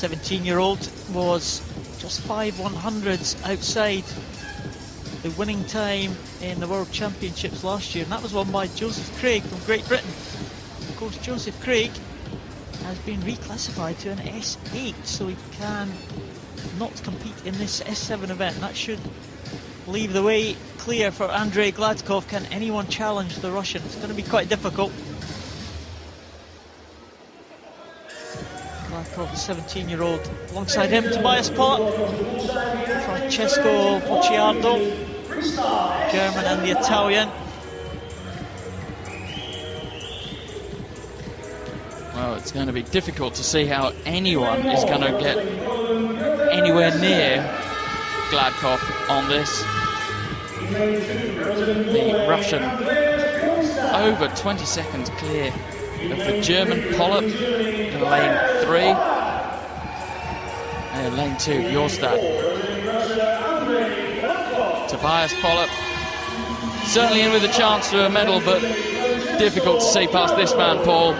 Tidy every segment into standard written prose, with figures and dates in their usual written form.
17-year-old was just 5/100ths outside the winning time in the World Championships last year, and that was won by Joseph Craig from Great Britain. Of course, Joseph Craig has been reclassified to an S8, so he can not compete in this S7 event. That should leave the way clear for Andrei Gladkov. Can anyone challenge the Russian? It's going to be quite difficult. Gladkov, the 17-year-old, alongside him Tobias Pollock, Francesco Bocciardo, German and the Italian. Well, it's going to be difficult to see how anyone is going to get anywhere near Gladkov on this. The Russian over 20 seconds clear of the German Pollock in lane 3. And lane 2, Bjorstad. Tobias Pollock certainly in with a chance for a medal, but difficult to see past this man, Paul.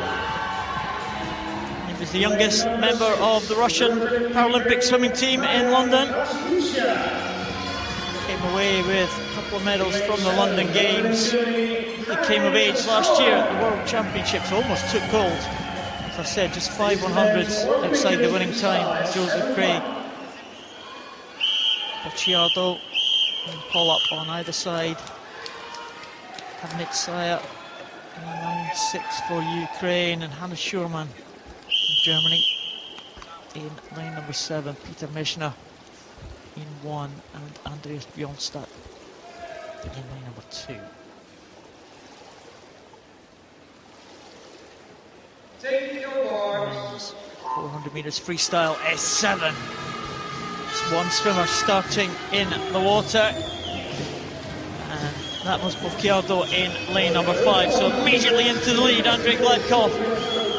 He was the youngest member of the Russian Paralympic swimming team in London. Came away with a couple of medals from the London Games. He came of age last year at the World Championships, almost took gold. As I said, just 5/100ths outside the winning time, Joseph Craig. Bocciardo and Pollock on either side. Kavnitsaya in lane 6 for Ukraine, and Hannes Schurman from Germany in lane number 7. Peter Mischner in 1, and Andreas Bjornstad in lane number 2. Men's 400 metres freestyle S7. It's one swimmer starting in the water, and that was Bocciardo in lane number 5. So immediately into the lead, Andrei Gladkov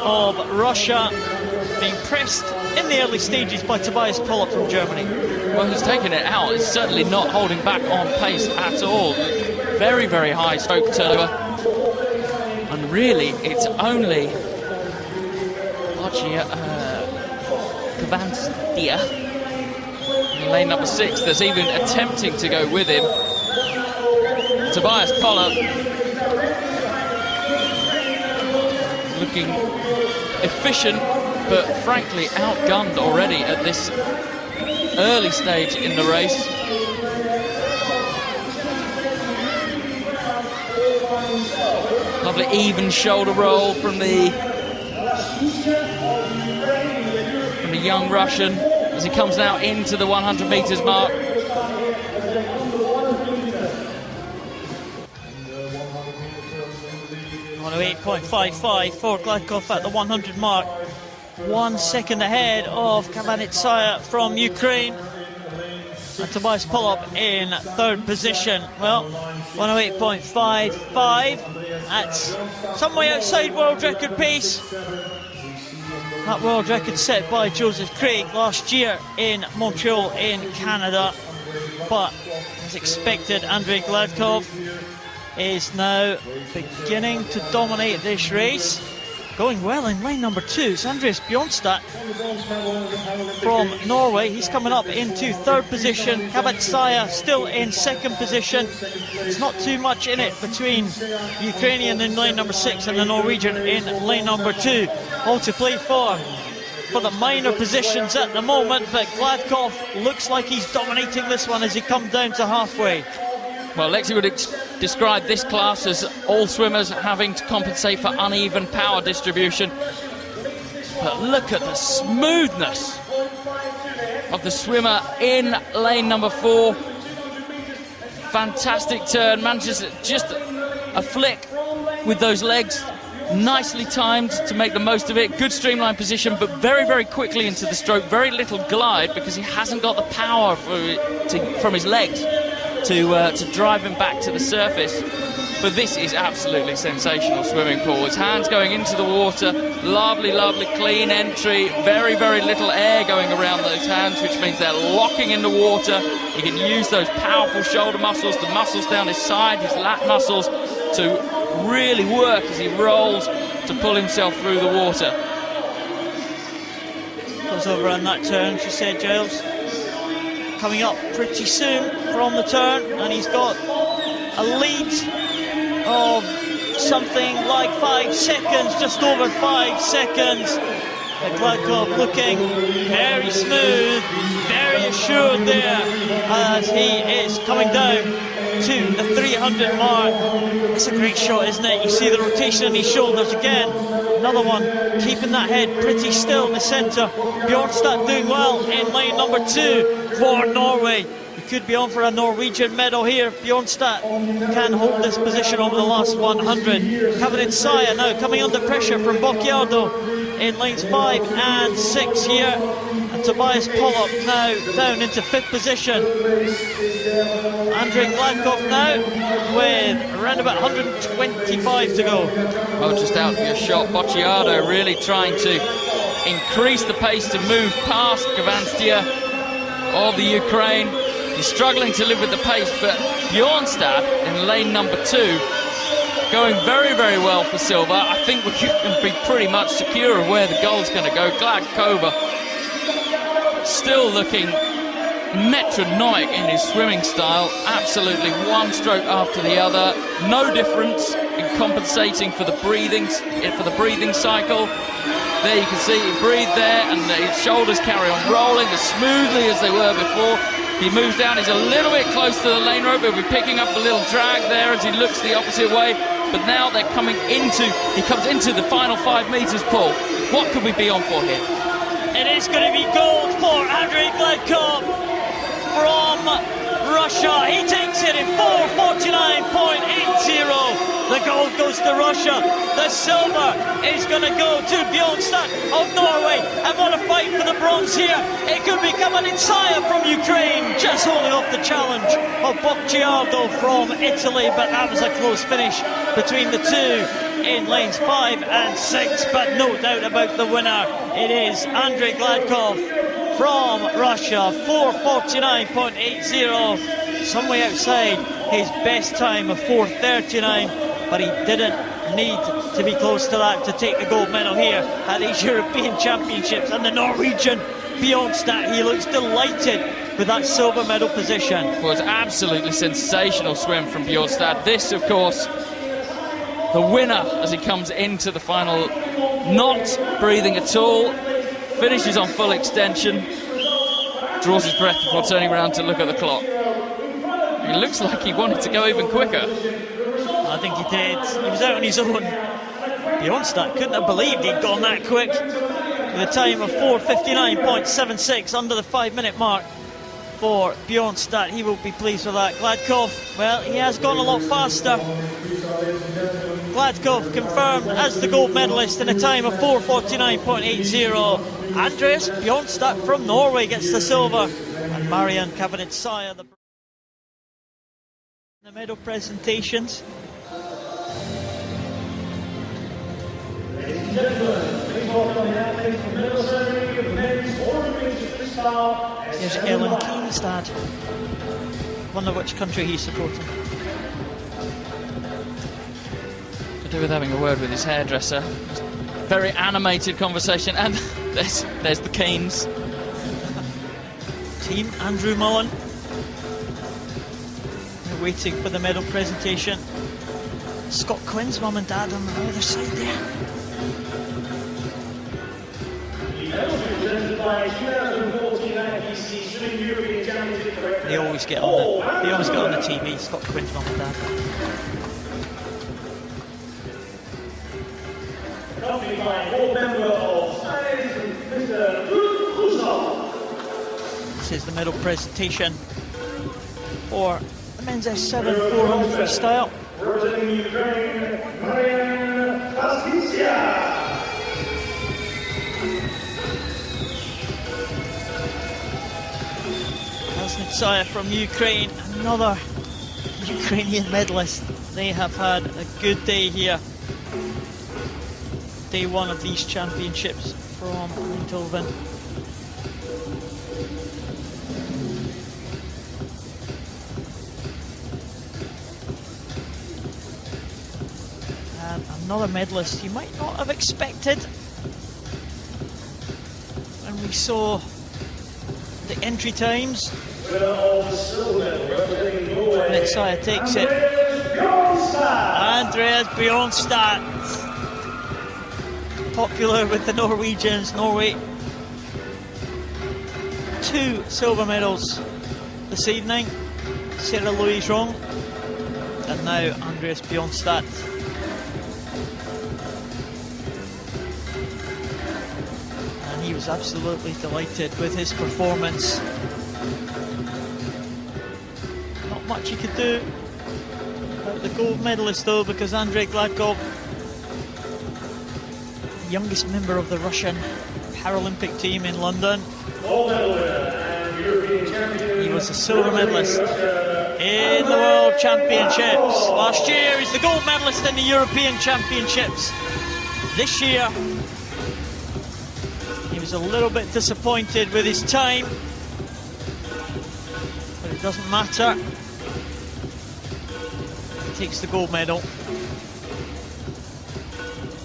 of Russia, being pressed in the early stages by Tobias Pollock from Germany. Well, he's taken it out. It's certainly not holding back on pace at all. Very, very high stroke turnover. And really, it's only Kavanstia in lane number 6 that's even attempting to go with him. Tobias Pollock looking efficient, but frankly outgunned already at this early stage in the race. Lovely even shoulder roll from the young Russian as he comes now into the 100 metres mark. .55 for Gladkov at the 100 mark. 1 second ahead of Kavnitsaya from Ukraine. And Tobias Pollock in 3rd position. Well, 108.55. That's some way outside world record pace. That world record set by Joseph Craig last year in Montreal in Canada. But as expected, Andrei Gladkov is now beginning to dominate this race. Going well in lane number 2 is Andreas Bjornstad from Norway. He's coming up into 3rd position. Kavnitsaya still in 2nd position. There's not too much in it between the Ukrainian in lane number 6 and the Norwegian in lane number 2. All to play for the minor positions at the moment, but Gladkov looks like he's dominating this one as he comes down to halfway. Well, Lexi would describe this class as all swimmers having to compensate for uneven power distribution. But look at the smoothness of the swimmer in lane number 4. Fantastic turn, manages just a flick with those legs. Nicely timed to make the most of it. Good streamline position, but very, very quickly into the stroke. Very little glide because he hasn't got the power from his legs to drive him back to the surface. But this is absolutely sensational swimming, Paul. His hands going into the water. Lovely, lovely clean entry. Very, very little air going around those hands, which means they're locking in the water. He can use those powerful shoulder muscles, the muscles down his side, his lat muscles, to really work as he rolls to pull himself through the water. goes over on that turn, she said, Giles. Coming up pretty soon from the turn, and he's got a lead of something like 5 seconds, just over 5 seconds. Gladkov looking very smooth, very assured there as he is coming down to the 300 mark. It's a great shot, isn't it? You see the rotation in his shoulders again. Another one, keeping that head pretty still in the centre. Bjornstad doing well in lane number 2 for Norway. He could be on for a Norwegian medal here if Bjornstad can hold this position over the last 100. Kevin Saya now coming under pressure from Bocciardo in lanes 5 and 6 here. And Tobias Pollock now down into 5th position. Andrei Gladkov now with around about 125 to go. Well, just out for your shot. Bocciardo really trying to increase the pace to move past Gavanstia of the Ukraine. He's struggling to live with the pace, but Bjornstad in lane number 2 going very, very well for silver. I think we can be pretty much secure of where the gold's going to go. Gladkova still looking metronomic in his swimming style, absolutely one stroke after the other, no difference in compensating for the breathing cycle. There you can see he breathed there, and his shoulders carry on rolling as smoothly as they were before. He moves down, he's a little bit close to the lane rope, he'll be picking up a little drag there as he looks the opposite way, but now they're coming into, he comes into the final 5 metres, Paul. What could we be on for here? It is going to be gold for Andrei Gladkov from Russia. He takes it in 4:49.80. The gold goes to Russia. The silver is going to go to Bjornstad of Norway. And what a fight for the bronze here. It could be Kevin Saya from Ukraine, just holding off the challenge of Bocciardo from Italy. But that was a close finish between the two in lanes 5 and 6. But no doubt about the winner. It is Andrei Gladkov from Russia, 4:49.80. Some way outside his best time of 4:39. But he didn't need to be close to that to take the gold medal here at these European Championships. And the Norwegian Bjornstad, he looks delighted with that silver medal position. It was absolutely sensational swim from Bjornstad. This, of course, the winner as he comes into the final, not breathing at all, finishes on full extension, draws his breath before turning around to look at the clock. It looks like he wanted to go even quicker. I think he did. He was out on his own. Bjornstad couldn't have believed he'd gone that quick. With a time of 4:59.76, under the 5-minute mark for Bjornstad. He will be pleased with that. Gladkov, well, he has gone a lot faster. Gladkov confirmed as the gold medalist in a time of 4:49.80. Andreas Bjornstad from Norway gets the silver. And Marianne Kavanitsaya, the medal presentations. Here's Ellen Keenstad. Wonder which country he's supporting. To do with having a word with his hairdresser. Very animated conversation, and there's the Keynes. Team Andrew Mullen. They're waiting for the medal presentation. Scott Quinn's mum and dad on the other side there. They always get on the TV, Scott Quinn's mum and dad. This is the medal presentation for the men's S7 400 freestyle. Kaznitsaya from Ukraine, another Ukrainian medalist. They have had a good day here. Day one of these championships from Eindhoven. And another medalist you might not have expected. And when we saw the entry times. Mitsaya takes it. Andreas Bjornstad, popular with the Norwegians. Norway, 2 silver medals this evening. Sarah Louise Rong, and now Andreas Bjornstad. And he was absolutely delighted with his performance. Not much he could do about the gold medalist though, because Andrei Gladkov, the youngest member of the Russian Paralympic team in London, he was a silver medalist in the World Championships last year. He's the gold medalist in the European Championships this year. He was a little bit disappointed with his time, but it doesn't matter. He takes the gold medal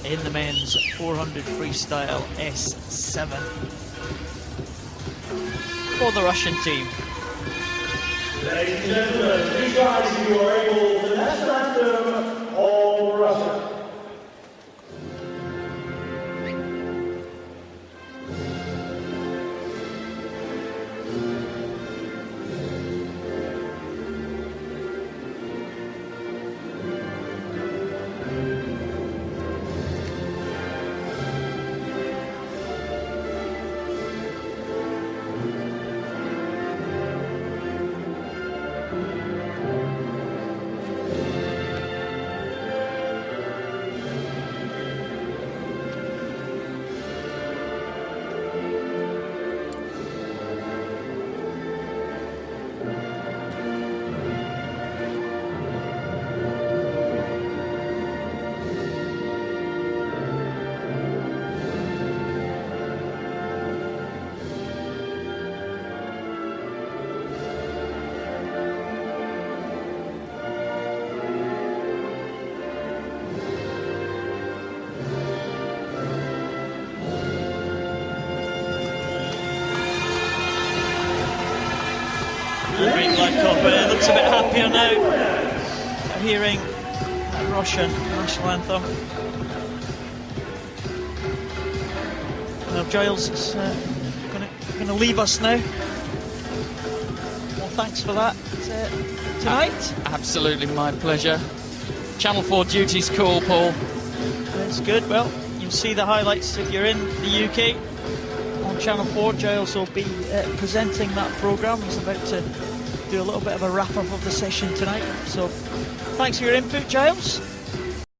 in the men's 400 freestyle S7 for the Russian team. Ladies and gentlemen, please rise if you are able the national anthem of Russia. Andrei Gladkov looks a bit happier now, hearing that Russian national anthem. Well, Giles is going to leave us now. Well, thanks for that tonight. Absolutely, my pleasure. Channel 4 duty's cool, Paul. That's good. Well, you'll see the highlights if you're in the UK on Channel 4. Giles will be presenting that programme. He's about to do a little bit of a wrap-up of the session tonight. So thanks for your input, Giles.